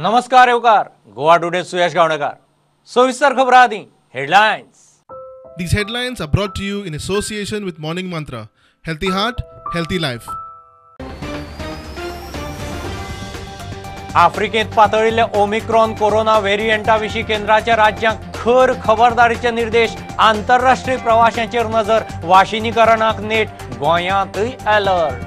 नमस्कार येवकार गोवा टुडे सुयश गावणेकर सविस्तर खबर आदी headlines. These headlines are brought to you in association with Morning Mantra. Healthy heart, healthy life. आफ्रिकेत पातळिल्ले ओमिक्रॉन कोरोना व्हेरियंटा विशीं केंद्राच्या राज्यांक खर खबरदारीचे निर्देश। आंतरराष्ट्रीय प्रवाशांचेर नजर, वाशिनीकरणाक नेट, गोंयांतय अलर्ट।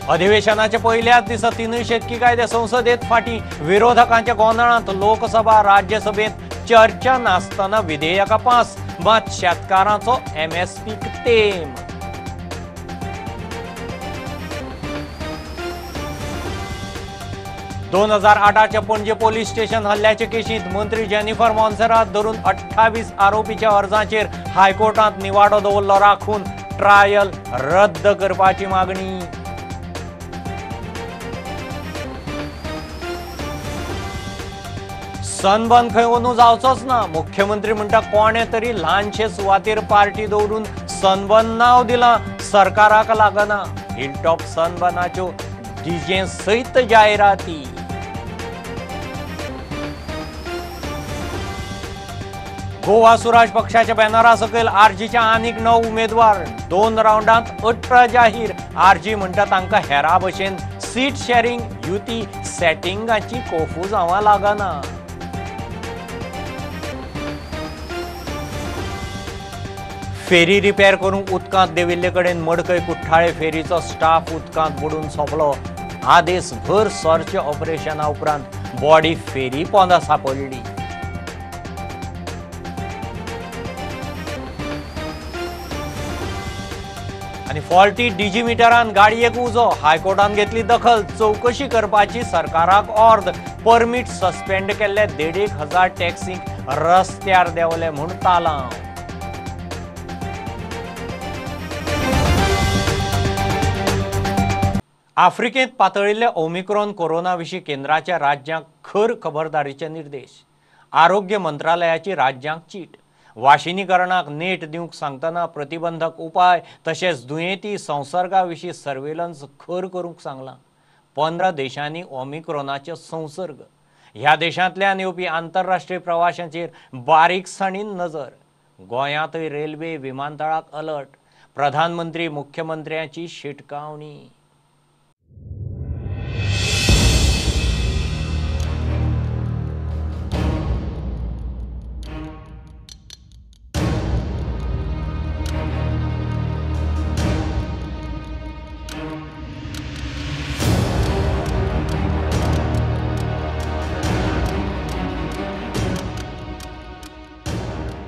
अधिवेशनाच्या पहिल्याच दिसा तीनय शेतकी कायदे संसदेत फाटी। विरोधकांच्या गोंधळांत लोकसभा राज्यसभेत चर्चा नासतना विधेयकां पास। मात शेतकारांचो MSPक तेम। 2008च्या पणजे पोलीस स्टेशन हल्ल्याचे केशींत मंत्री जेनिफर मॉन्सेरात धरून 28 आरोपीच्या अर्जांचेर हायकोर्टात निवाडो दवरलो राखून ट्रायल रद्द करपाची मागणी। सनबर्न खंय अंदू जावचोच ना, मुख्यमंत्री म्हणटा कोणे तरी ल्हानशे सुवातेर पार्टी दवरून सनबर्न नाव दिलां, सरकाराक लागना। हिलटॉप सनबर्नाच्यो डीजे सयत जायराती। गोवा स्वराज पक्षाच्या बॅनरा सकयल आरजीच्या आनीक 9 उमेदवार। 2 राउंडांत 18 जाहीर। आरजी म्हणटा तांकां हेरा भशेन सीट शेअरिंग युती सेटिंगाची कोफू जावं लागना। फेरी रिपेर करूंक उदकांत देविल्ले कडेन मडकय कुठ्ठाळे फेरीचो स्टाफ उदकांत बुडून सोंपलो। आदेसभर सर्च ऑपरेशना उपरांत बॉडी फेरी पोंदा सापडली। आनी फॉल्टी डिजिमीटरान गाडयेक उजो, हायकोर्टान घेतली दखल। चौकशी करपाची सरकाराक ऑर्द। परमीट सस्पेंड केल्ले 1,500 टॅक्सींक रस्त्यार देंवले म्हूण तालांव। आफ्रिकेत पातळिल्ले ओमिक्रॉन कोरोना विशीं केंद्राच्या राज्यांक खर खबरदारीचे निर्देश। आरोग्य मंत्रालयाची राज्यांक चीट। वाशिनीकरणाक नेट दिवंक सांगतना प्रतिबंधक उपाय तशेंच दुयेंती संसर्गा विशीं सर्वेलन्स खर करूंक सांगलां। 15 देशांनी ओमिक्रॉनाचे संसर्ग। ह्या देशांतल्यान येवपी आंतरराष्ट्रीय प्रवाशांचेर बारीकसाणीन नजर। गोंयांतय रेल्वे विमानतळाक अलर्ट। प्रधानमंत्री मुख्यमंत्र्यांची शिटकावणी।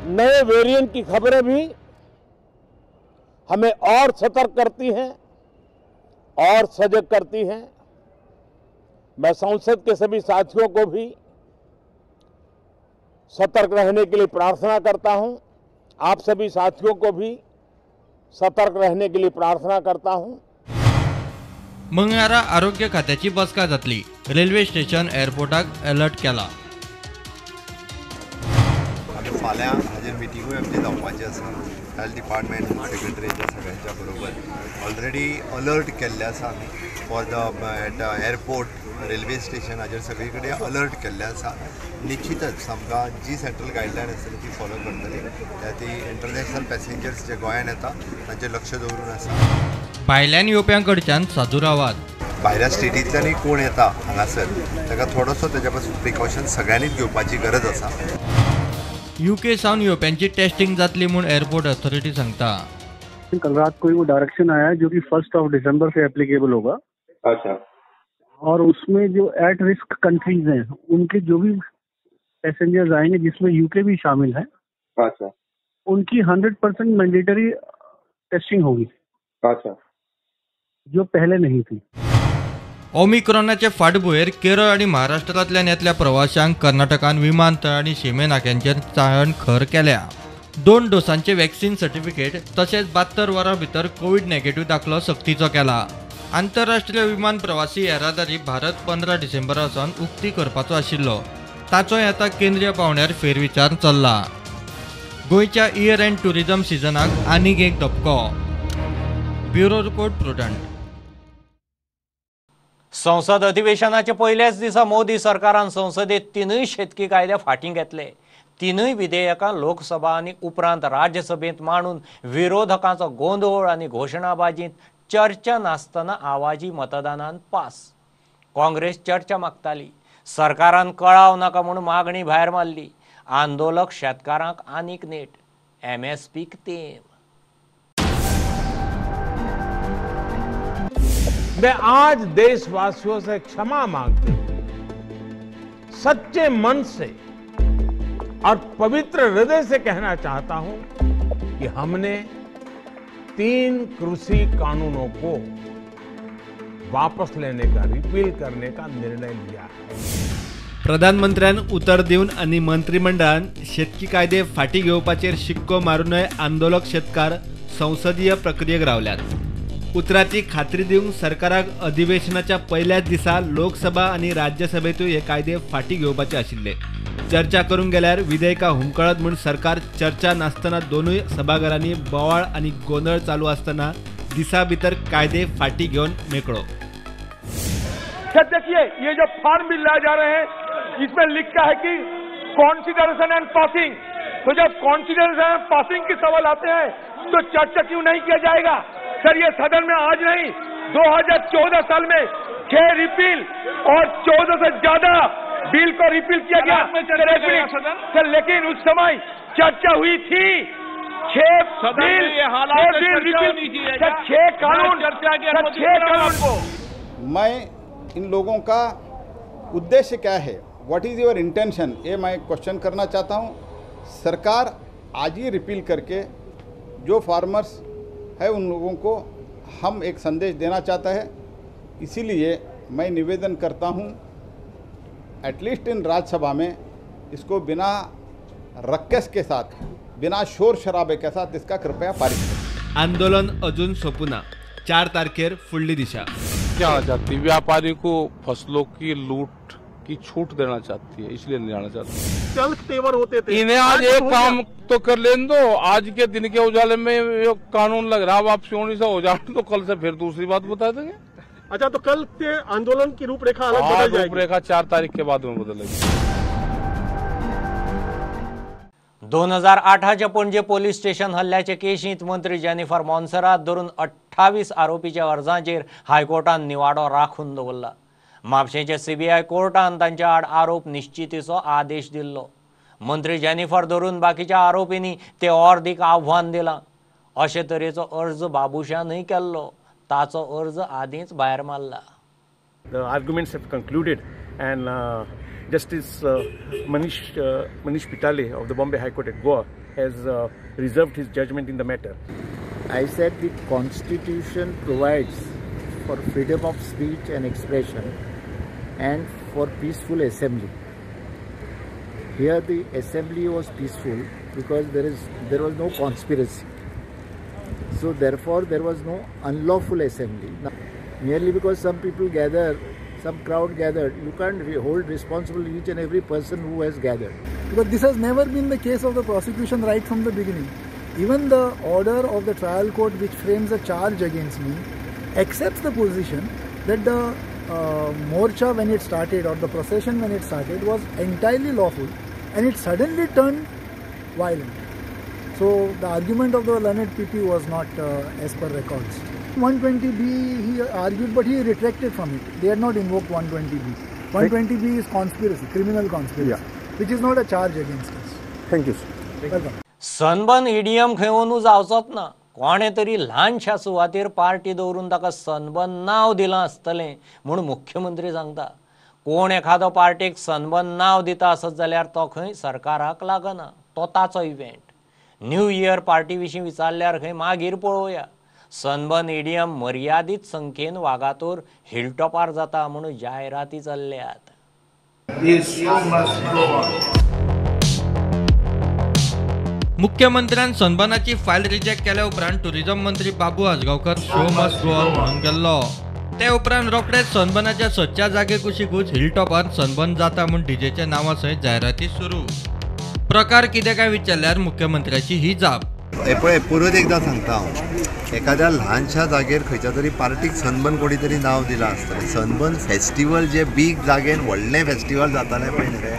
नए वेरिएंट की खबरें भी हमें और सतर्क करती हैं और सजग करती हैं। मैं संसद के सभी साथियों को भी सतर्क रहने के लिए प्रार्थना करता हूं। आप सभी साथियों को भी सतर्क रहने के लिए प्रार्थना करता हूं। मंगळारा आरोग्य खात्याची बसका जातली। रेल्वे स्टेशन एअरपोर्टाक अलर्ट केला। फाल्यां हाजेर मिटिंगूय आमची जावपाची आसा। हेल्थ डिपार्टमेंट सेक्रेटरीच्या सगळ्यांच्या बरोबर ऑलरेडी अलर्ट केल्ले आसा आमी for the airport railway station हाजेर सगळे कडेन अलर्ट केल्ले आसा। निश्चितच आमकां जी सेंट्रल गायडलायन आसतली ती फॉलो करतली। ती इंटरनॅशनल पॅसेंजर्स जे गोंयांत येता तांचेर लक्ष दवरून आसा। भायल्यान येवप्यांकडच्यान सादूर आवाज। भायल्या स्टेटींतल्यानय कोण येता हांगासर ताका थोडोसो तेच्या पासून प्रिकॉशन सगळ्यांनीच घेवपाची गरज आसा। यूके सावन येवप्यांची टेस्टिंग जातली म्हूण एयरपोर्ट अथॉरिटी सांगता। कल रात को वो डायरेक्शन आया है जो कि 1 दिसंबर से एप्लीकेबल होगा। अच्छा। और उसमें जो एट रिस्क कंट्रीज हैं उनके जो भी पैसेंजर्स आएंगे जिसमें यूके भी शामिल है, अच्छा, उनकी 100% मैंडेटरी टेस्टिंग होगी। अच्छा, जो पहले नहीं थी। ओमिक्रॉनाचे फाटभुंयेर केरळ आणि महाराष्ट्रांतल्यान येतल्या प्रवाशांक कर्नाटकान विमानतळ आणि शिमे नाक्यांचेर चाळण खर केल्या। 2 डोसांचे वॅक्सिन सर्टिफिकेट तशेंच 72 वरां भितर कोविड नेगेटिव्ह दाखलो सक्तीचो केला। आंतरराष्ट्रीय विमान प्रवासी येरादारी भारत 15 डिसेंबरासावन उक्ती करपाचो आशिल्लो, ताचो आता केंद्रीय पावंड्यार फेरविचार चल्ला। गोयच्या इयर एंड टुरिझम सिजनाक आनीक एक धपको। Bureau report prudent. संसद अधिवेशनाचे पहिल्याच दिसा मोदी सरकारान संसदेत तीनय शेतकी कायदे फाटीं घेतले. तीनय विधेयकां लोकसभा आनी उपरांत राज्यसभेत मांडून विरोधकांचो गोंधळ आनी घोशणाबाजींत चर्चा नासतना आवाजी मतदानान पास. काँग्रेस चर्चा मागताली. सरकारान कळाव नाका म्हणून मागणी भायर मारली. आंदोलक शेतकारांक आनीक नेट. MSPक तेम. मैं आज देशवासियों से क्षमा मांगते हुए सच्चे मन से और पवित्र हृदय से कहना चाहता हूं कि हमने 3 कृषि कानूनों को वापस लेने का, रिपील करने का निर्णय लिया है. प्रधानमंत्र्यान उतर दिवन आनी मंत्रिमंडळान शेतकी कायदे फाटी घेवपाचेर शिक्को मारूनय आंदोलक शेतकार संसदीय प्रक्रियेक रावल्यात. उतराची खात्री दिवंक सरकाराक अधिवेशनाच्या पहिल्याच दिसा लोकसभा आनी राज्यसभेतूय हे कायदे फाटी घेवपाचे आशिल्ले. चर्चा करूंक गेल्यार विधेयकां हुमकळत म्हूण सरकार चर्चा नासतना दोनूय सभाघरांनी बोवाळ आनी गोंधळ चालू आसतना दिसा भितर कायदे फाटी घेवन मेकळो. देखिए, ये जो फॉर्म बिल लाए जा रहे हैं इसमें लिखा है कि कॉन्सिडरेशन एंड पासिंग. तो जब कॉन्सिडरेशन एंड पासिंग के सवाल आते हैं तो चर्चा क्यों नहीं किया जाएगा? सर, ये सदन में आज नहीं, 2014 साल में 6 रिपील और 14 से ज्यादा बिल को रिपील किया गया सर, लेकिन उस समय चर्चा हुई थी. 6 बिल, 6 कानून को. मैं इन लोगों का उद्देश्य क्या है, व्हाट इज़ योर इंटेंशन, ये मैं क्वेश्चन करना चाहता हूँ. सरकार आज ही रिपील करके जो फार्मर्स है उन लोगों को हम एक संदेश देना चाहता है. इसीलिए मैं निवेदन करता हूँ एटलीस्ट इन राज्यसभा में इसको बिना रक्कस के साथ, बिना शोर शराबे के साथ इसका कृपया पारित करें. आंदोलन अजून सोपुना. 4 तारखेर फुडली दिशा. क्या चाहती व्यापारी को फसलों की लूट की छूट देना चाहती है, इसलिए नहीं जाना चाहती. चल तेवर होते थे. इन्हें आज एक काम तो कर लेने दो. आज के दिन के उजाले में ये कानून लग रहा है, वापसी होने से हो जाए तो कल से फिर दूसरी बात बता देंगे. अच्छा, तो कल के आंदोलन की रूपरेखा अलग बदल जाएगी. रूपरेखा 4 तारीख के बाद में बदलेगी. 2008च्या पणजे पोलीस स्टेशन हल्ल्याचे केशींत मंत्री जेनिफर मॉन्सेरात धरून 28 आरोपीच्या अर्जांचेर हायकोर्टान निवाडो राखून दवरला. म्हापशेंच्या CBI कोर्टान तांच्या आड आरोप निश्चितीचो आदेश दिल्लो. मंत्री जेनिफर धरून बाकीच्या आरोपींनी ते अर्दीक आव्हान दिलां. अशे तरेचो अर्ज बाबुशानय केल्लो. ताचो अर्ज आदींच भायर मारला. The arguments have concluded and Justice Manish Pitale of the Bombay High Court at Goa has reserved his judgment in the matter. I said the Constitution provides for freedom of speech and expression and for peaceful assembly. Here the assembly was peaceful because there was no conspiracy. So therefore there was no unlawful assembly. Now, merely because some people gather, some crowd gathered, you can't hold responsible each and every person who has gathered. Because this has never been the case of the prosecution right from the beginning. Even the order of the trial court which frames a charge against me accepts the position that the morcha when it started or the procession when it started was entirely lawful and it suddenly turned violent. So the argument of the learned PP was not as per records. 120B he argued, but he retracted from it. They had not invoked 120B. 120B is conspiracy, criminal conspiracy, which is not a charge against us. Thank you, sir. Welcome. Sunburn idiom खेळून जावचोच ना. कोणे तरी ल्हानशा सुवातेर party दवरून ताका sunburn नांव दिलां आसतलें म्हूण मुख्यमंत्री सांगता. कोण एखादो पार्टेक सनबर्न नांव दिता आसत जाल्यार तो खंय सरकाराक लागना. तो ताचो इव्हेंट. न्यू इयर पार्टी विशीं विचारल्यार खंय मागीर पळोवया. सनबर्न इडियम मर्यादीत संख्येन वागातोर हिलटॉपार जाता म्हूण जायराती चल्ल्यात. मुख्यमंत्र्यान सनबर्नाची फायल रिजेक्ट केल्या उपरांत टुरिझम मंत्री Babu Ajgaonkar show must go on म्हणून गेल्लो. ते उपरांत रोखडेच सनबर्नाच्या सदच्या जागे कुशीकूच हिलटॉपार सनबर्न जाता म्हूण डीजेच्या नांवा सयत जायराती सुरू. प्रकार कितें काय विचारल्यार मुख्यमंत्र्याची ही जाप. पळय परत एकदां सांगता हांव, एखाद्या ल्हानशा जागेर खंयच्या तरी पार्टीक सनबर्न कोणी तरी नांव दिलां आसतलें. सनबर्न फेस्टिवल जे बीग जागेन व्हडलें फेस्टिवल जातालें पळय न्ही रे,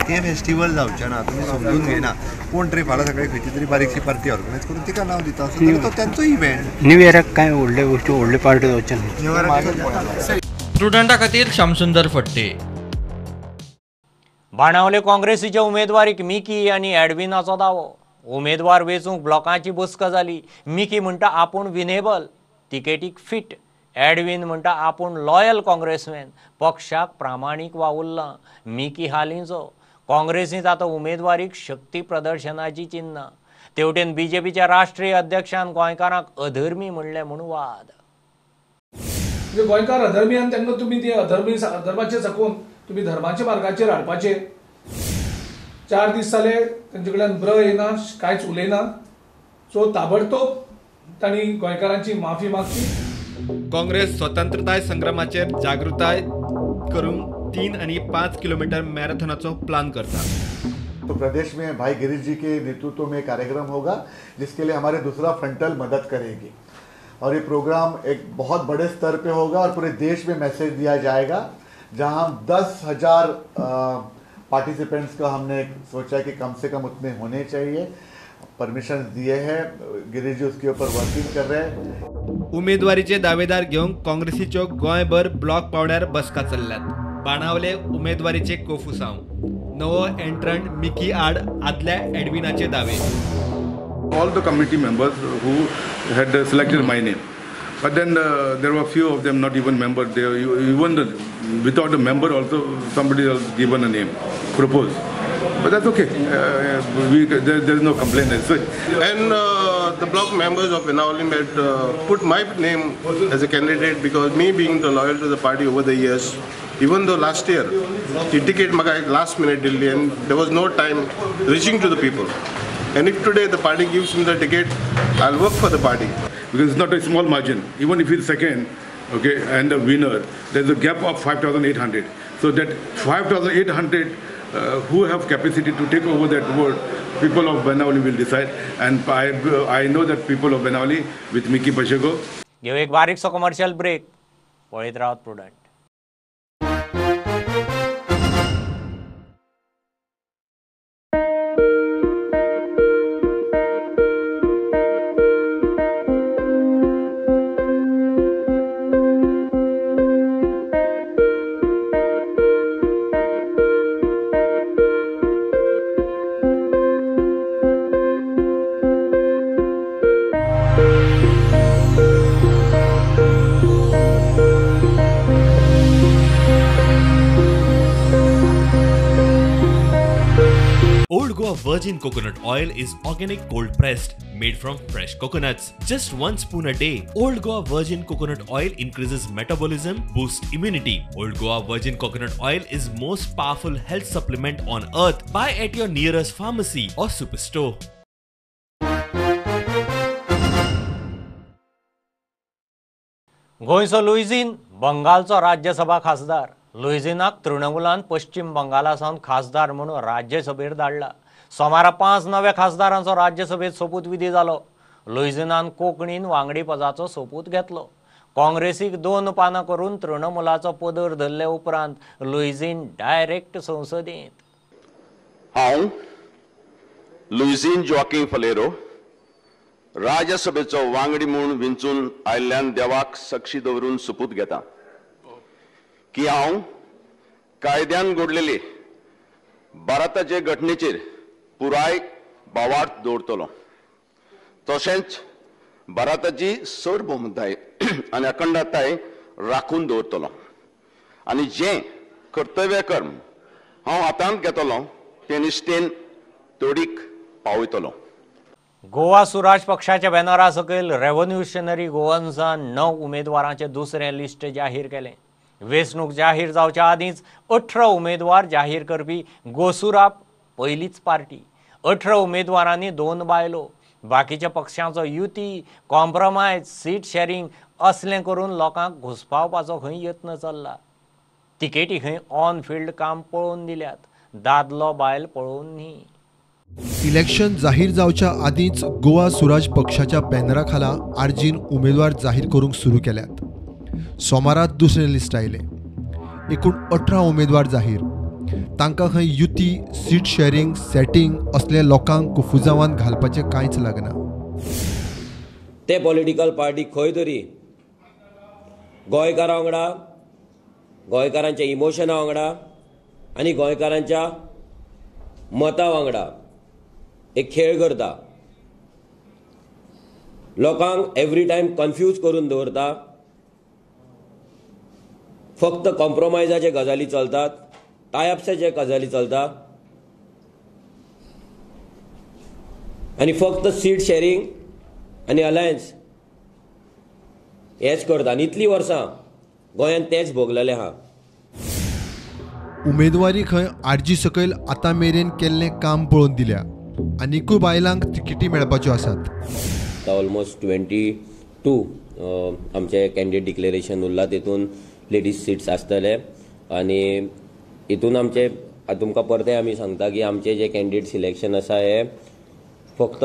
तें फेस्टिवल जावचें ना. तुमी समजून घेयना. कोण तरी फाल्यां सकाळी खंयची तरी बारीकशी पार्टी ऑर्गनायज करून तिका नांव दिता आसत जाल्यार तो तेंचो इव्हेंट. न्यू इयराक कांय व्हडल्यो गोश्टी व्हडल्यो पार्टी जावच्यो ना. स्टुडंटा खातीर श्यामसुंदर फडते. बाणावले काँग्रेसीच्या उमेदवारीक मिकी आनी एडविनाचो दावो. उमेदवार वेचूंक ब्लॉकांची बसका जाली. मिकी म्हणटा आपूण विनेबल, तिकेटीक फिट. एडविन म्हणटा आपूण लॉयल काँग्रेसमॅन, पक्षाक प्रामाणीक वावुरला. मिकी हालींचो. काँग्रेसींत आतां उमेदवारीक शक्ती प्रदर्शनाची चिन्नां. तेवटेन बीजेपीच्या राष्ट्रीय अध्यक्षान गोंयकारांक अधर्मी म्हणलें म्हूण वाद. म्हणजे गोंयकार अधर्मी आनी तांकां तुमी ती अधर्माचेर साकून तुमी धर्माच्या मार्गाचेर हाडपाचे. 4 दीस जाले तांचे कडल्यान ब्र येना, कांयच उलयना. सो ताबडतोब तांणी गोंयकारांची माफी मागची. काँग्रेस स्वतंत्रताय संग्रामाचेर जागृताय करूंक 3 आणि 5 किलोमीटर मैराथनाचो प्लान करता. तो प्रदेश में भाई गिरीश जी के नेतृत्व में कार्यक्रम होगा जिसके लिए हमारे दूसरा फ्रंटल मदद करेगी और ये प्रोग्राम एक बहुत बड़े स्तर पे होगा और पूरे देश में मैसेज दिया जाएगा. जहां 10,000 पार्टिसिपेंट्स का हमने सोचा कि कम से कम उतने होने चाहिए. परमिशन दिए हैं, गिरीश जी उसके ऊपर वर्किंग कर रहे हैं. उमेदवारीचे दावेदार घेऊन काँग्रेसीच्यो गोंयभर ब्लॉक पावण्यार बसका चल्ल्यात. बाणावले उमेदवारीचे कोफुसांव. नवो एंट्रंट मिकी आड आदल्या एडविनाचे दावे. All the committee members who had selected my name, but then there were few of them not even members. They even without a member also somebody else given a name proposed, but that's okay. There is no complaint as such. And the block members of Benawali had put my name as a candidate because me being the loyal to the party over the years. Even though last year the ticket maga last minute Delhi and there was no time reaching to the people. And if today the party gives me the ticket, I'll work for the party. Because it's not a small margin. Even if he's second, okay, and the winner, there's a gap of 5,800. So that 5,800 who have capacity to take over that vote, people of Benawali will decide. And I know that people of Benawali with Mickey Pacheco. घेऊ एक बारीकसो commercial break. पळयत Rawat prudent. Old Goa Virgin Coconut Oil is organic cold pressed, made from fresh coconuts. Just 1 spoon a day. Old Goa Virgin Coconut Oil increases metabolism, boosts immunity. Old Goa Virgin Coconut Oil is most powerful health supplement on earth. Buy at your nearest pharmacy or superstore. गोंयचो लुईझीन बंगालचो राज्यसभा खासदार. लुईझीनाक तृणमुलान पश्चिम बंगालासावन खासदार म्हणून राज्यसभेर धाडला. सोमारा 5 नव्या खासदारांचो राज्यसभेत सोपूत विधी जालो. लुईझीनान कोंकणीन वांगडी पदाचो सोपूत घेतलो. काँग्रेसीक 2 पानां करून तृणमुलाचो पदर धरले उपरांत लुईझीन डायरेक्ट संसदेंत. हांव लुईझीन जोआकीम फलेरो राज्यसभेचो वांगडी म्हूण विंचून आयिल्ल्यान देवाक साक्षी दवरून सोपूत घेता की हांव कायद्यान घडलेले भारताचे घटनेचेर पुराय बावार्थ दवरतलों. तशेंच भारताची सार्वभौमताय आनी अखंडताय राखून दवरतलों आनी जें कर्तव्य कर्म हांव हातांत घेतलों तें निश्ठेन तोडीक पावयतलों. गोवा सुराज पक्षाच्या बॅनरा सकयल रेव्होल्युशनरी गोवन्सान 9 उमेदवारांचे दुसरें लिस्ट जाहीर केलें. वेंचणूक जाहीर जावच्या आदींच 18 उमेदवार जाहीर करपी गोसुराप पयलीच पार्टी. 18 उमेदवारांनी 2 बायलो. बाकीच्या पक्षांचो युती, कॉम्प्रमायज, सीट शेअरिंग असलें करून लोकांक घुसपावपाचो खंय यत्न चल्ला. तिकेटी खंय ऑन फिल्ड काम पळोवन दिल्यात, दादलो बायल पळोवन न्ही. इलेक्शन जाहीर जावच्या आदींच गोवा स्वराज पक्षाच्या बॅनरा खाला आर्जीन उमेदवार जाहीर करूंक सुरू केल्यात. सोमारात दुसरें लिस्ट आयलें. एकूण 18 उमेदवार जाहीर. तांकां खंय युती, सीट शेअरिंग, सेटिंग असले लोकांक कुफुजावान घालपाचें कांयच लागना. ते पॉलिटिकल पार्टी खंय तरी गोंयकारां वांगडा, गोंयकारांच्या इमोशना वांगडा आनी गोंयकारांच्या मतां वांगडा एक खेळ करता. लोकांक एवरी टायम कन्फ्यूज करून दवरता. फक्त कॉम्प्रोमायजाचे गजाली चलतात, टायअप्साचे गजाली चलता आनी फक्त सीट शेअरिंग आनी अलायन्स हेच करता. आनी इतलीं वर्सां गोंयांत तेच भोगलेलें आहा. उमेदवारी खंय आर्जी सकयल आतां मेरेन केल्लें काम पळोवन दिल्या. आनीकूय बायलांक तिकेटी मेळपाच्यो आसात. ऑलमोस्ट 22 आमचे कॅन्डिडेट डिक्लेरेशन उरला. तेतून लेडीज सीट्स आसतले आनी हितून आमचे तुमकां परते आमी सांगता की आमचे जे कॅन्डिडेट सिलेक्शन आसा हे फक्त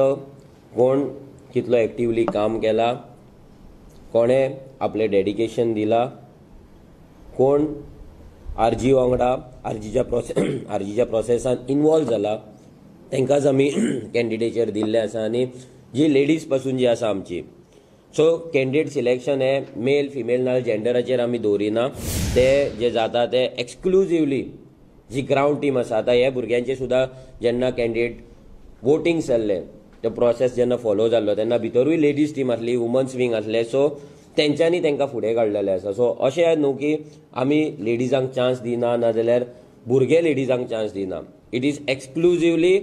कोण कितलो एक्टिवली काम केला, कोणे आपले डेडिकेशन दिला, कोण आरजी वांगडा आरजीच्या प्रोसेसान इन्वॉल्व जाला, तांकांच आमी कॅन्डिडेचेर दिल्ले आसा. आनी जी लेडीज पासून जी आसा आमची, सो कॅन्डिडेट सिलेक्शन हे मेल फिमेल ना जेंडराचेर आमी दवरिना. ते जे जाता ते एक्सक्लुझिवली जी ग्रावंड टीम आसा. आतां हे भुरग्यांचे सुद्दां जेन्ना कॅन्डिडेट वोटींग जाल्ले, तो प्रोसेस जेन्ना फॉलो जाल्लो तेन्ना भितरूय लेडीज टीम आसली, वुमन्स विंग आसले. सो तेंच्यांनी तांकां फुडें काडलेले आसा. सो अशें न्हू की आमी लेडीजांक चान्स दिना ना जाल्यार भुरगे लेडीजांक चान्स दिना. इट इज एक्सक्लुझिवली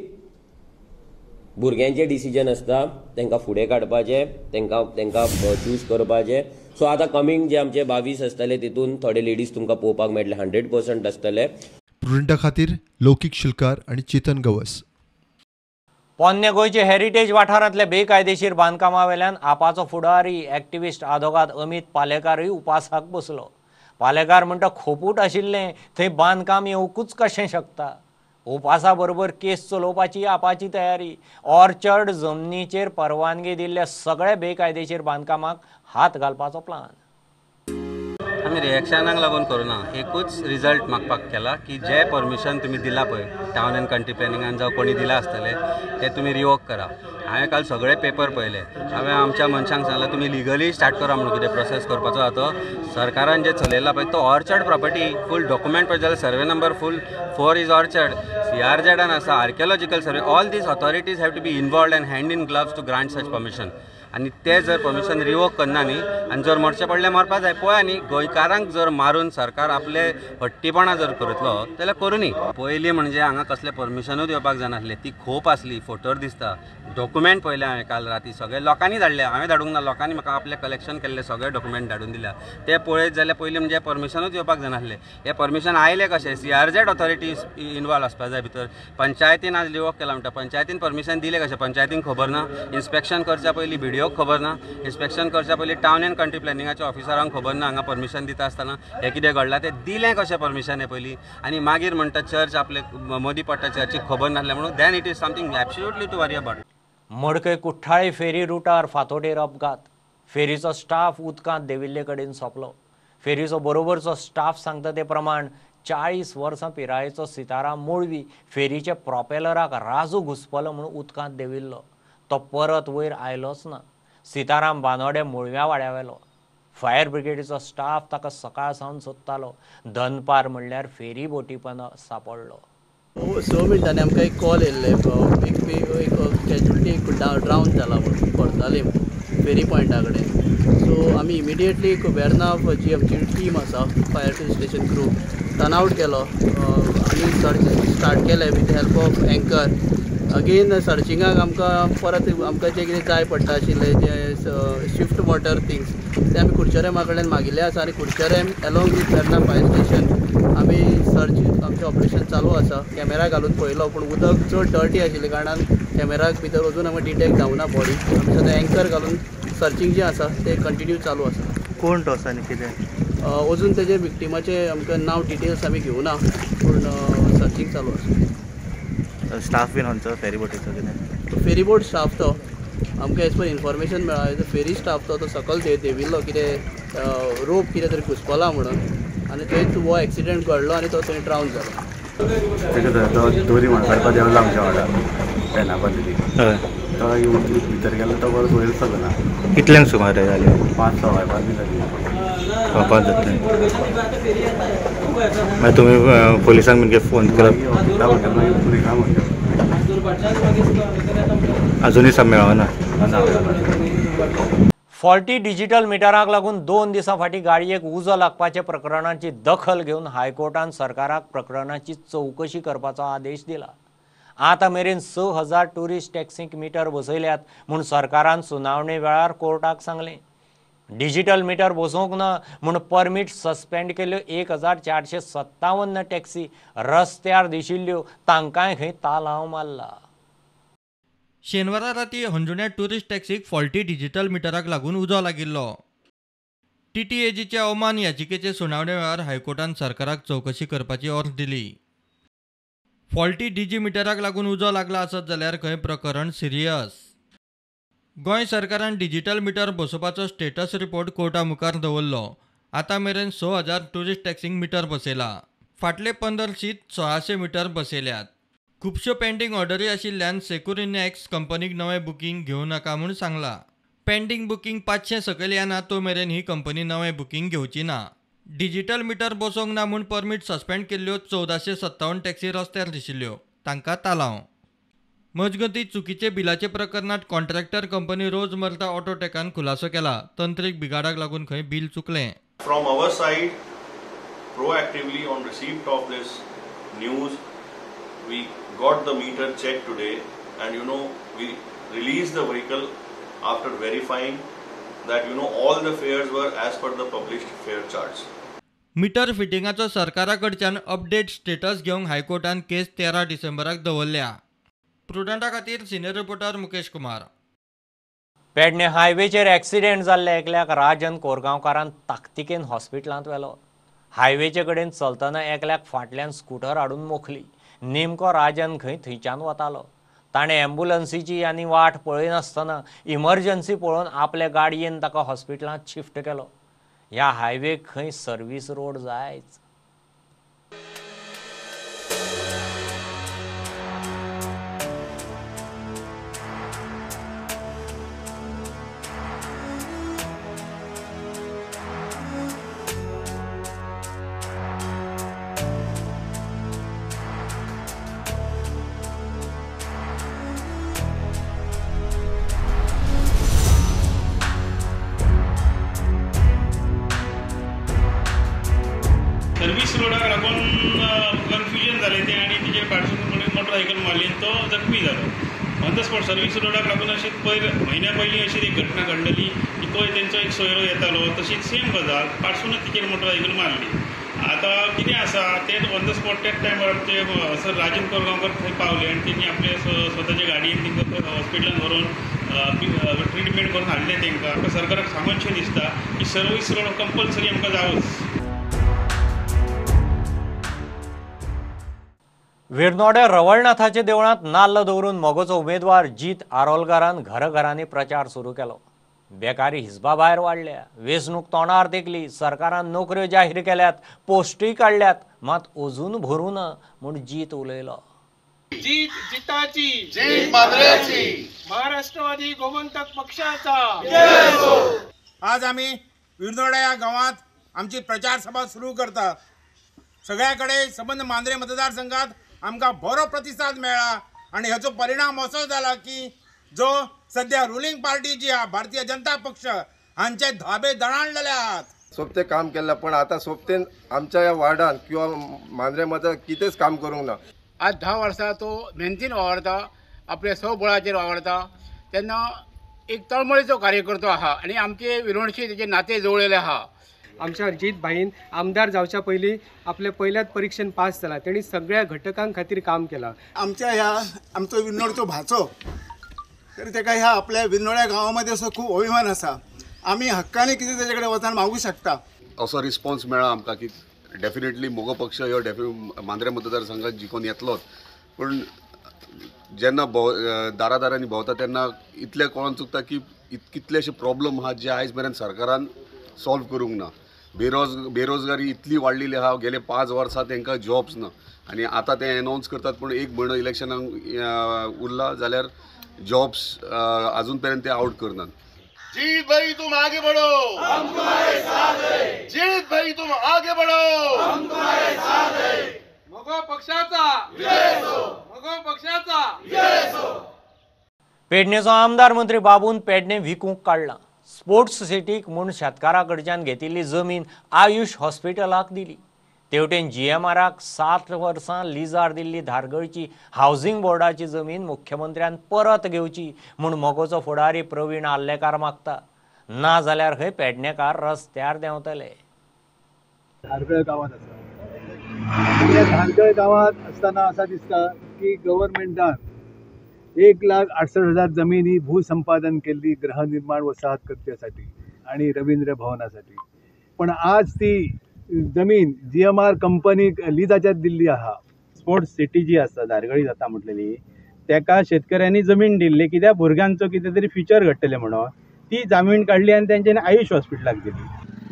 भुरग्यांचे डिसिजन आसता, तांकां फुडें काडपाचें, तांकां चूज करपाचें. सो आतां कमींग जे आमचे 22 आसतले तितून थोडे लेडीज तुमकां पळोवपाक मेळटले. 100% आसतले. प्रुडंटा खातीर लौकीक शिलकार आनी चेतन गवस. पोन्ने गोंयचे हेरिटेज वाठारांतल्या बेकायदेशीर बांदकामा वेल्यान आपाचो फुडारी एक्टिविस्ट आदोगाद अमित पालेकारूय उपासाक बसलो. पालेकार म्हणटा खोपूट आशिल्लें थंय बांदकाम येवंकूच कशें शकता. उपासा बरोबर केस चलोवपाची आपाची तयारी. ऑर्चर्ड जमनीचेर परवानगी दिल्ल्या सगळ्या बेकायदेशीर बांदकामाक हात घालपाचो प्लान. आमी रिएक्शनाक लागून करूना. एकूच रिजल्ट मागपाक केला की जे परमिशन तुमी दिला पळय टावन एंड कंट्री प्लॅनिंगान जावं कोणी दिला आसतले ते तुमी रिवोक करा. हांवें काल सगळे पेपर पळयले. हांवें आमच्या मनशांक सांगलें तुमी लिगली स्टार्ट करा म्हणून कितें प्रोसेस करपाचो आहा तो. सरकारान जे चलयला पळय तो ऑर्चर्ड प्रॉपर्टी फूल डॉक्युमेंट पळय जाल्यार survey number full 4 is orchard. CRZन आसा, archaeological survey. All these authorities have to be involved and hand in gloves to grant such permission. आनी ते जर परमिशन रिवोक करना न्ही आनी जर मरचे पडले मरपा जाय. पळय न्ही गोंयकारांक जर मारून सरकार आपले हट्टीपणां जर करतलो जाल्यार करूं न्ही. पयलीं म्हणजे हांगा कसले परमिशनूच येवपाक जायनासले. ती खोप आसली, फोटोर दिसता. डॉक्युमेंट पळयले हांवें काल राती सगळे लोकांनी धाडले. हांवें धाडूंक ना, लोकांनी म्हाका आपले कलेक्शन केल्ले सगळे डॉक्युमेंट धाडून दिल्या. ते पळयत जाल्यार पयलीं म्हणजे परमिशनूच येवपाक जायनासले. हे परमिशन आयले कशें? CRZ ऑथॉरिटीज इन्वॉल्व आसपाक जाय भितर. पंचायतीन आज रिवोक केला म्हणटा. पंचायतीन परमिशन दिले कशें? पंचायतींक खबर ना. इन्स्पेक्शन करच्या पयलीं BDOक खबर ना. इन्स्पेक्शन करच्या पयलीं टावन एंड कंट्री प्लॅनिंगाच्या ऑफिसरांक खबर ना. हांगा परमिशन दिता आसतना हे कितें घडलां तें दिलें कशें परमिशन हे पयलीं. आनी मागीर म्हणटा चर्च आपले मदीं पडटा चर्चीक खबर नासलें म्हणून. Then it is something absolutely to worry about. मडकय कुठ्ठाळी फेरी रुटार फातोडेर अपघात. फेरीचो स्टाफ उदकांत देविल्ले कडेन सोंपलो. फेरीचो बरोबरचो स्टाफ सांगता ते प्रमाण 40 वर्सां पिरायेचो सिताराम मोळवी फेरीच्या प्रोपेलराक राजू घुसपलो म्हणून उदकांत देविल्लो. तो परत वयर आयलोच ना. सिताराम बांदोडे मुळव्या वाड्यावेलो. फायर ब्रिगेडीचो स्टाफ ताका सकाळ सावन सोदतालो. दनपार म्हणल्यार फेरी बोटीपण सापडलो. 6 मिनटांनी आमकां एक कॉल येयल्ले एक कॅज्युअलिटी एक ड्रावन जाला म्हणून पडताली फेरी पॉयंटा कडेन. सो आमी इमिडिएटली वेर्ना जी आमची टीम आसा fire station crew turn out केलो आनी सर्च स्टार्ट केलें with help of anchor. Again सर्चिंगाक आमकां परत आमकां जें कितें जाय पडटा आशिल्लें जें स्विफ्ट मोटर थिंग्स ते आमी कुडचरेमा कडल्यान मागिल्ले आसा. आनी Kudchirem along with Verna fire station आमी सर्च आमचें ऑपरेशन चालू आसा. कॅमेरा घालून पळयलो पूण उदक चड डर्टी आशिल्ले कारणान कॅमेराक भितर वचून आमकां डिटेक्ट जावना बॉडी. आमी सद्या एंकर घालून सर्चिंग जें आसा तें कंटिन्यू चालू आसा. कोण तो आसा आनी कितें अजून तेजे विक्टिमाचें आमकां नांव डिटेल्स आमी घेवना पूण सर्चिंग चालू आसा. स्टाफ बीन खंयचो फेरी बोटीचो कितें फेरी बोट स्टाफ तो आमकां एज पर इन्फॉर्मेशन मेळ्ळा फेरी स्टाफ तो सकयल देविल्लो कितें रोप कितें तरी घुसपला म्हणून आनी थंय हो एक्सिडेंट घडलो आनी तो थंय ड्रावन जालो तो दोरी म्हण काडपा देवला आमच्या वाड्यार पेना बंदली तो येवन भितर गेलो तो बरो वयर सरलो ना कितल्यांक सुमार जाले 5-6 वाजपाक बी जाली 5 जातले मागीर तुमी पुलिसांक बीन फोन केलो अजुनूय सब मेळना फॉल्टी डिजिटल मिटराक लागून 2 दिसां फाटीं गाडयेक उजो लागपाचे प्रकरणाची दखल घेवन हायकोर्टान सरकाराक प्रकरणाची चवकशी करपाचो आदेश दिला. आतां मेरेन 6,000 टुरिस्ट टॅक्सीक मिटर बसयल्यात म्हूण सरकारान सुनावणे वेळार कोर्टाक सांगलें. डिजिटल मिटर बसोवंक ना म्हूण परमीट सस्पेंड केल्ल्यो 1,457 टॅक्सी रस्त्यार दिशिल्ल्यो तांकांय खंय तालांव मारला. शेनवारा राती हंजुण्या टुरिस्ट टॅक्सीक फॉल्टी डिजिटल मिटराक लागून उजो लागिल्लो. TTAGच्या अवमान याचिकेचे सुनावणे वेळार हायकोर्टान सरकाराक चवकशी करपाची ऑर्डर दिली. फॉल्टी डीजी मिटराक लागून उजो लागला आसत जाल्यार खंय प्रकरण सिरियस. गोंय सरकारान डिजिटल मिटर बसोवपाचो स्टेटस रिपोर्ट कोर्टा मुखार दवरलो. आतां मेरेन 6,000 टुरिस्ट टॅक्सींक मिटर बसयला. फाटले 15 वर्षीत 1600 मिटर बसयल्यात. खुबश्यो पेंडींग ऑर्डरी आशिल्ल्यान सेक्युरिनॅक्स कंपनीक नवें बुकींग घेवं नाका म्हूण सांगलां. पेंडींग बुकींग 500 सकयल येना तो मेरेन ही कंपनी नवें बुकींग घेवची ना. डिजिटल मिटर बसोवंक ना म्हूण परमीट सस्पेंड केल्ल्यो 1457 टॅक्सी रस्त्यार दिशिल्ल्यो तांकां तालांव. मजगतीं चुकीचे बिलाचे प्रकरणात कॉन्ट्रॅक्टर कंपनी रोजमर्ता ऑटोटेकान खुलासो केला. तंत्रीक बिगाडाक लागून खंय बिल चुकलें. From our side, proactively on receipt of this news, we got the meter checked today, and we released the vehicle after verifying that all the fares were as per the published fare charts. Meter फिटिंगाचो सरकारा कडच्यान update status घेवंक हायकोर्टान केस 13 डिसेंबराक दवरल्या. प्रुडंटा खातीर senior reporter Mukesh Kumar. Pednem हायवेचेर accident जाल्ल्या एकल्याक राजन कोरगांवकारान ताकतिकेन हॉस्पिटलांत व्हेलो. हायवेचे कडेन चलतना एकल्याक फाटल्यान स्कूटर हाडून मोखली. नेमको राजन खंय थंयच्यान वतालो. ताणें एम्ब्युलन्सीची आनी वाट पळयनासतना इमर्जन्सी पळोवन आपले गाडयेन ताका हॉस्पिटलांत शिफ्ट केलो. ह्या हायवेक खंय सर्वीस रोड जायच. सर्व्हिस रोडाक लागून कन्फ्युजन जालें तें आनी तेजेर फाटसून मोटरसायकल मारली आनी तो जखमी जालो. ऑन द स्पॉट सर्व्हिस रोडाक लागून अशीच म्हयन्या पयलीं अशीच एक घटना घडलेली की तो तेंचो एक सोयरो येतालो तशीच सेम गजाल फाटसूनच तिचेर मोटरसायकल मारली. आतां कितें आसा तें ऑन द स्पॉट त्याच टायमार आमचे सर राजन कोरगांवकर थंय पावले आनी तेणी आपले स्वताचे गाडयेन तेंकां हॉस्पिटलांत व्हरून ट्रिटमेंट करून हाडलें तेंकां. आमकां सरकाराक सांगूनशें दिसता की सर्व्हिस रोड कंपल्सरी आमकां जावूच. विर्नोड्या रवळनाथाचे देवळांत नाल्ल दवरून मोगोचो उमेदवार जीत आरोलकारान घराघरांनी प्रचार सुरू केलो. बेकारी हिसबा भायर वाडल्या. वेंचणूक तोंडार तेंकली. सरकारान नोकऱ्यो जाहीर केल्यात. पोस्टूय काडल्यात. मात अजून भरूं ना म्हूण जीत उलयलो. जीत जिताची, जीत मांद्रेची, महाराष्ट्रवादी गोमंतक पक्षाचा. आज आम्ही विर्नोड्या या गावात आमची प्रचार सभा सुरू करता. सगळ्याकडे संबंध मांद्रे मतदारसंघात आमकां बरो प्रतिसाद मेळ्ळा आणि हाचो परिणाम असो जाला की जो सध्या रुलिंग पार्टी जी आहा भारतीय जनता पक्ष हांचे धाबे दणाणलेले आहात. सोबते काम केलं पण आता सोबतेन आमच्या या वार्डान किंवा मांद्रे मतां कितेंच काम करूंक ना. आज 10 वर्सां तो मेहनतीन वावरता, आपल्या सबळाचेर वावरता. तेन्ना एक तळमळीचो कार्यकर्तो आहा आणि आमचे विरोणशी तेजे नाते जुळलेले आहा. आमच्या जीत भाईन आमदार जावच्या पयलीं आपल्या पहिल्याच परीक्षेन पास जाला. तेणी सगळ्या घटकां खातीर काम केलां. आमचो विर्नोडचो भाचो तर तेका ह्या आपल्या विर्नोड्या गांवामध्ये असो खूप अभिमान आसा. आम्ही हक्काने कितें तेजे कडेन वचून मागूं शकता. असो रिस्पॉन्स मेळ्ळा आमकां की डेफिनेटली मोगो पक्ष ह्यो मांद्रे मतदारसंघात जिखून येतलोच. पूण जेन्ना दारादारांनी भोंवता तेन्ना इतलें कळोन चुकता की कितलेशे प्रॉब्लम आहात जे आयज मेरेन सरकारान सॉल्व करूंक ना. बेरोजगारी इतली वाडलेली आहा, गेले 5 वर्सां तांकां जॉब्स ना आनी आतां ते अनावन्स करतात पूण 1 म्हयनो इलेक्शनाक उरला जाल्यार जॉब्स अजून पर्यंत ते आउट करनात. जीत भाई तुम आगे बढ़ो, हम तुम्हारे साथ हैं. जीत भाई तुम आगे बढ़ो, हम तुम्हारे साथ हैं. मगो पक्षाचा विजय असो, मगो पक्षाचा विजय असो. पेडणेचो आमदार मंत्री बाबून पेडणे विकूंक काडला. स्पोर्ट्स सिटीक म्हूण शेतकारा कडच्यान घेतिल्ली जमीन आयुष हॉस्पिटलाक दिली. तेवटेन GMRक 7 वर्सां लिजार दिल्ली धारगळची हावसिंग बोर्डाची जमीन मुख्यमंत्र्यान परत घेवची म्हूण मोगोचो फुडारी प्रवीण आल्लेकार मागता. ना जाल्यार खंय पेडणेकार रस्त्यार देंवतले. धारगळ गावात आसा, त्या धारगळ गावात असताना असा दिसता की गव्हर्नमेंटान 1,68,000 जमीन ही भूसंपादन केली गृहनिर्माण वसाहत करण्यासाठी आणि रवींद्र भवनासाठी. पण आज ती जमीन GMR कंपनीक लिजाच्यात दिल्ली आहा. स्पोर्ट्स सिटी जी आसा धारगळी जाता म्हटलेली तेका शेतकऱ्यांनी जमीन दिल्ली कित्याक भुरग्यांचो कितें तरी फ्युचर घडटलें म्हणून ती जमीन काडली आनी तेंच्यांनी आयुष हॉस्पिटलाक दिली.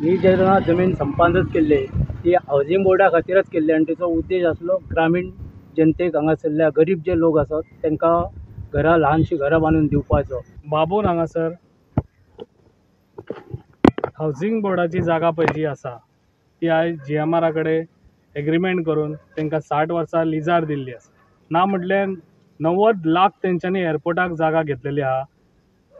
ही जेन्ना जमीन संपादन केल्ली ती हावसिंग बोर्डा खातीरच केल्ली आनी तेचो उद्देश आसलो ग्रामीण जनतेक हांगासरल्या गरीब जे लोक आसात तांकां घरां ल्हानशी घरां बांदून दिवपाचो. बाबून हांगासर हावसिंग बोर्डाची जागा पळय जी आसा ती आयज GMR कडेन एग्रीमेंट करून तांकां 60 वर्सां लिजार दिल्ली आसा. ना म्हटल्यार 90 लाख तेंच्यांनी एअरपोर्टाक जागा घेतलेली आहा.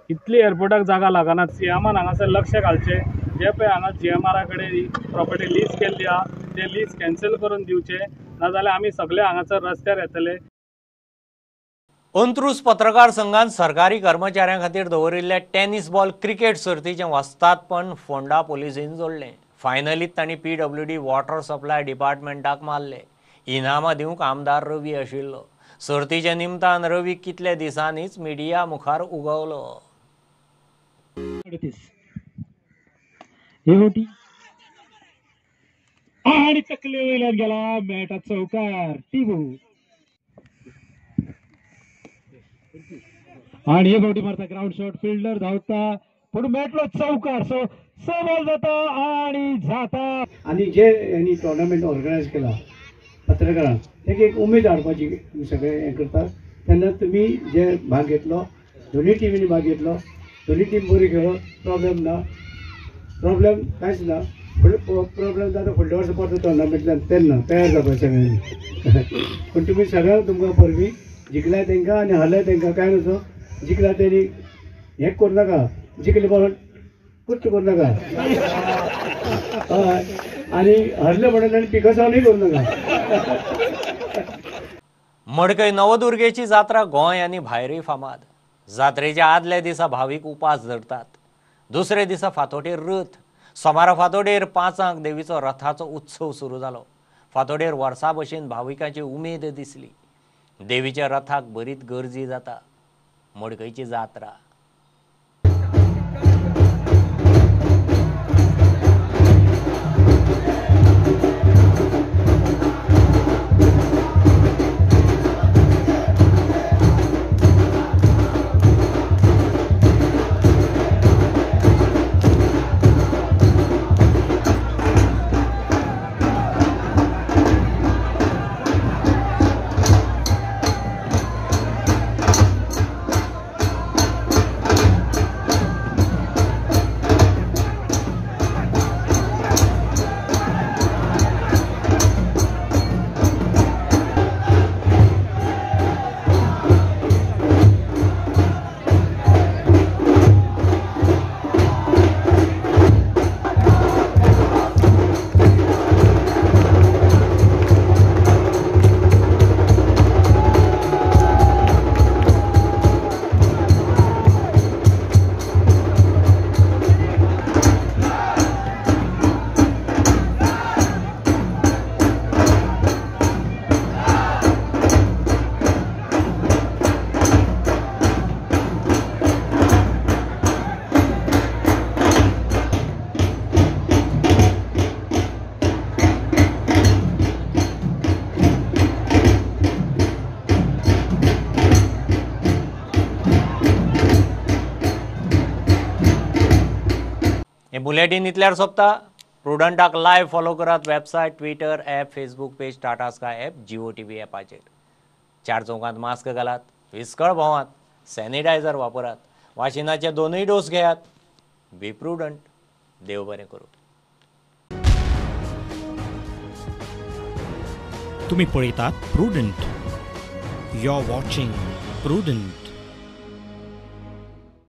इतली एअरपोर्टाक जागा लागना. CMR हांगासर लक्ष घालचें. जे पळय हांगा GMR कडेन प्रॉपर्टी लीज केल्ली आहा ते लीज कॅन्सल करून दिवचे, नाजाल्यार आमी सगळे हांगासर रस्त्यार येतले. अंत्रुज पत्रकार संघान सरकारी कर्मचाऱ्यां खातीर दवरिल्ले टेनिस बॉल क्रिकेट सर्तीचें वस्तादपण फोंडा पुलिसेन जोडलें. फायनलीत तांणी PWD वॉटर सप्लाय डिपार्टमेंटाक मारले. इनामां दिवंक आमदार रवी आशिल्लो. सर्तीच्या निमतान रवी कितले दिसांनीच मिडिया मुखार उगवलो. आणि तकले वयल्यान गेला मेळटा चौकार टिबू आणि हे फावटी मारता ग्राउंड शॉट फिल्डर धांवता पूण मेळटलो चौकार. सो बॉल जाता आणि जाता. आणि जे यांनी टोर्नामेंट ऑर्गनायज केला पत्रकारांक तेका एक उमेद हाडपाची सगळे हें करतात. तेन्ना तुमी जे भाग घेतलो दोनी टिमींनी भाग घेतलो, दोनी टीम बरी खेळ्ळो, प्रॉब्लेम ना, प्रॉब्लेम कांयच ना. प्रॉब्लेम जाता फुडल्या वर्सा परत टोर्नामेंटान तेन्ना तयार जावपाक सगळ्यांनी. पूण तुमी सगळ्यांक तुमकां परबी जिखल्या तांकां आनी हरल्या तांकां कांय नसो. जिखल्या तेणी हें करूं नाका, जिखले म्हणून कुट्ट करूं नाका हय, आनी हरले म्हणून आनी पिकसावनूय करूं नाका. मडकय नवदुर्गेची जात्रा गोंय आनी भायरूय फामाद. जात्रेच्या आदल्या दिसा भावीक उपास धरतात. दुसरे दिसा फातोडेर रथ. सोमारा फातोडेर 5 देवीचो रथाचो उत्सव सुरू जालो. फातोडेर वर्सा भशेन भाविकांची उमेद दिसली. देवीच्या रथाक बरीच गर्दी जाता. मडकयची जात्रा. हे बुलेटिन इतल्यार सोंपता. प्रुडंटाक लायव्ह फॉलो करात. Website, Twitter, app, Facebook page, Tata Sky app, Jio TV ॲपाचेर. 4 चौकांत मास्क घालात, विस्कळ भोंवात, सॅनिटायझर वापरात, वाशिनाचे 2 डोस घेयात. बी प्रुडंट. देव बरें करूं. तुम्ही पळयतात Prudent. You are watching prudent.